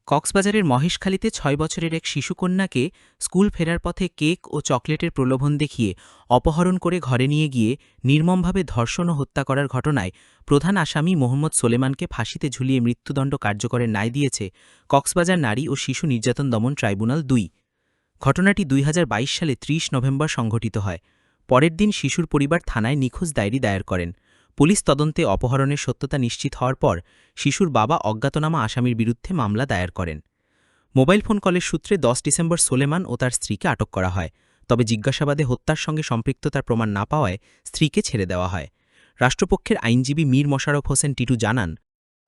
কক্সবাজারের মহেশখালীতে ৬ বছরের এক শিশুকন্যাকে স্কুল ফেরার পথে কেক ও চকলেটের প্রলোভন দেখিয়ে অপহরণ করে ঘরে নিয়ে গিয়ে নির্মমভাবে ধর্ষণ ও হত্যা করার ঘটনায় প্রধান আসামি মোহাম্মদ সোলেমানকে ফাঁসিতে ঝুলিয়ে মৃত্যুদণ্ড কার্যকরের রায় দিয়েছে কক্সবাজার নারী ও শিশু নির্যাতন দমন ট্রাইব্যুনাল ২। ঘটনাটি ২০২২ সালে ৩০ নভেম্বর সংঘটিত হয়। পরের দিন শিশুর পরিবার থানায় নিখোঁজ ডায়েরি দায়ের করেন। পুলিশ তদন্তে অপহরণের সত্যতা নিশ্চিত হওয়ার পর শিশুর বাবা অজ্ঞাতনামা আসামির বিরুদ্ধে মামলা দায়ের করেন। মোবাইল ফোন কলের সূত্রে ১০ ডিসেম্বর সোলেমান ও তার স্ত্রীকে আটক করা হয়, তবে জিজ্ঞাসাবাদে হত্যার সঙ্গে সম্পৃক্ততার প্রমাণ না পাওয়ায় স্ত্রীকে ছেড়ে দেওয়া হয়। রাষ্ট্রপক্ষের আইনজীবী মীর মোশাররফ হোসেন টিটু জানান,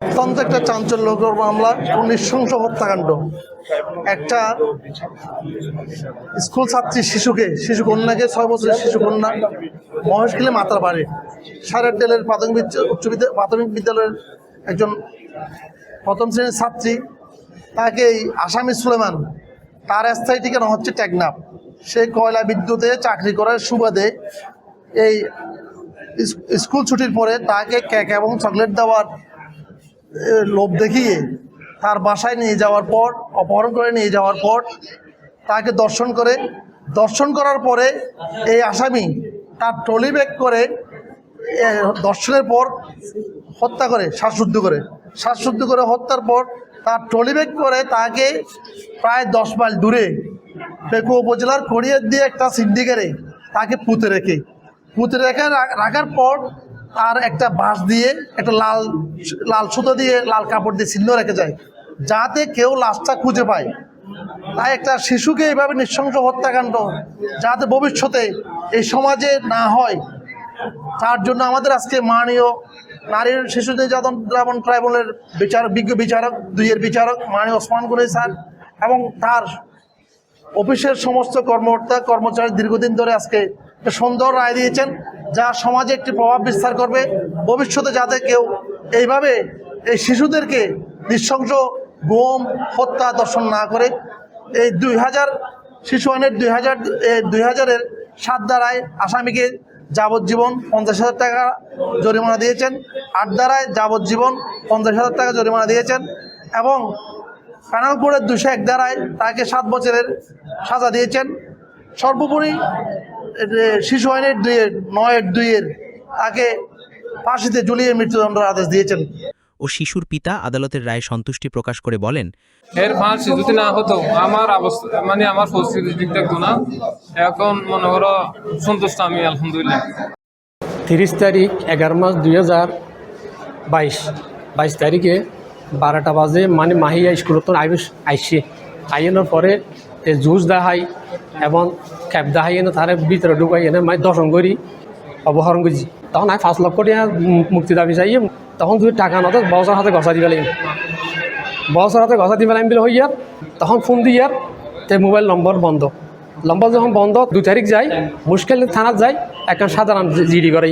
অত্যন্ত একটা চাঞ্চল্যকর মামলা ও নৃশংস হত্যাকাণ্ড। একটা স্কুল ছাত্রী শিশু কন্যাকে ৬ বছরের শিশু কন্যা মহেশখালী মাতার বাড়ি সারেরডেলের প্রাথমিক বিদ্যালয়ের একজন প্রথম শ্রেণীর ছাত্রী, তাকে এই আসামি সুলেমান, তার স্থায়ী ঠিকানা হচ্ছে টেকনাফ। সে কয়লা বিদ্যুতে চাকরি করার সুবাদে এই স্কুল ছুটির পরে তাকে কেক এবং চকলেট দেওয়ার লোভ দেখিয়ে তার বাসায় নিয়ে যাওয়ার পর, অপহরণ করে নিয়ে যাওয়ার পর তাকে দর্শন করার পরে এই আসামি তার ট্রলি ব্যাগ করে দর্শনের পর হত্যা করে, শ্বাসরুদ্ধ করে হত্যার পর তার ট্রলি ব্যাগ করে তাকে প্রায় ১০ মাইল দূরে পেকুয়া উপজেলার কড়িয়ার দিয়ে একটা সিন্ডিকেটে তাকে পুঁতে রাখার পর তার একটা বাঁশ দিয়ে একটা লাল সুতো দিয়ে লাল কাপড় দিয়ে চিহ্ন রেখে যায়, যাতে কেউ লাশটা খুঁজে পায়। তাই একটা শিশুকে এইভাবে নৃশংস হত্যাকাণ্ড যাতে ভবিষ্যতে এই সমাজে না হয়, তার জন্য আমাদের আজকে মাননীয় নারী শিশু নির্যাতন দমন ট্রাইব্যুনালের বিজ্ঞ বিচারক ২-এর বিচারক মাননীয় ওসমান গনি স্যার এবং তার অফিসের সমস্ত কর্মচারী দীর্ঘদিন ধরে আজকে একটা সুন্দর রায় দিয়েছেন, যা সমাজে একটি প্রভাব বিস্তার করবে। ভবিষ্যতে যাতে কেউ এইভাবে এই শিশুদেরকে নৃশংস গুম, হত্যা, দর্শন না করে। এই ২০০০ শিশু আইনের ২০০০-এর ৭ ধারায় আসামিকে যাবজ্জীবন ৫০,০০০ টাকা জরিমানা দিয়েছেন, ৮ ধারায় যাবজ্জীবন ৫০,০০০ টাকা জরিমানা দিয়েছেন এবং প্যানেল কোডের ২০১ ধারায় তাকে ৭ বছরের সাজা দিয়েছেন। সর্বোপরি শিশু আইনের ৯-এর তাকে ফাঁসিতে ঝুলিয়ে মৃত্যুদণ্ডের আদেশ দিয়েছেন। ও শিশুর পিতা আদালতের রায়ে সন্তুষ্টি প্রকাশ করে বলেন, এর ফাঁসি যদি না হতো আমার অবস্থা আমার পরিস্থিতি ঠিক থাকতো না। এখন মনে করো সন্তুষ্ট আমি, আলহামদুলিল্লাহ। ৩০ তারিখ ১১ মাস ২০২২ তারিখে ১২টা বাজে মাহিয়া স্কুলত আইসে আইনের পরে জুস দেখাই এবং ক্যাব দেখাই এনে তার ভিতরে ঢুকাই এনে দর্শন করি অপহরণ করছি। তখন আমি ৫ লক্ষ টাকা মুক্তি দাবি চাই। তখন তুই টাকা নতো বছর হাতে ঘষা দিবে লাগি বলে হইয়ার তখন ফোন দিয়ার তে মোবাইল নম্বর যখন বন্ধ ২ তারিখ যাই মুশকিল থানাত যাই, একটা সাধারণ জিডি করে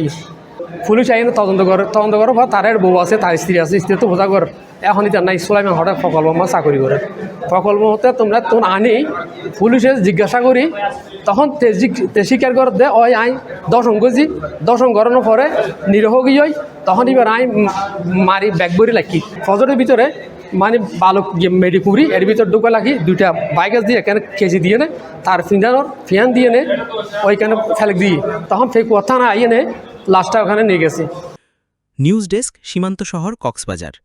পুলিশ আইনে তদন্ত করার পর তার বউ আছে, তার স্ত্রী আছে, স্ত্রী তো বোঝা কর। এখনই তার নাই সোলাইমান হঠাৎ প্রকল্প আমার চাকরি করে প্রকল্প হতে তোমরা আনি পুলিশে জিজ্ঞাসা করি, তখন তে স্বীকার করে দে ওই আই দর্শন করানোর পরে নিরহ গিয়ে তখন এবার আই মারি ব্যাগ বরি লাগি ফজরের ভিতরে বালক মেডিপুরি এর ভিতর ঢুকে লাগি ২টা বাইকাস দিয়ে এখানে কেজি দিয়ে নে তার ফিয়ান দিয়ে নে ওইখানে ফেলে দিয়ে তখন ফেক কথা না আইয়ে নে লাশটা ওখানে নিয়ে গেছে। নিউজ ডেস্ক, সীমান্ত শহর, কক্সবাজার।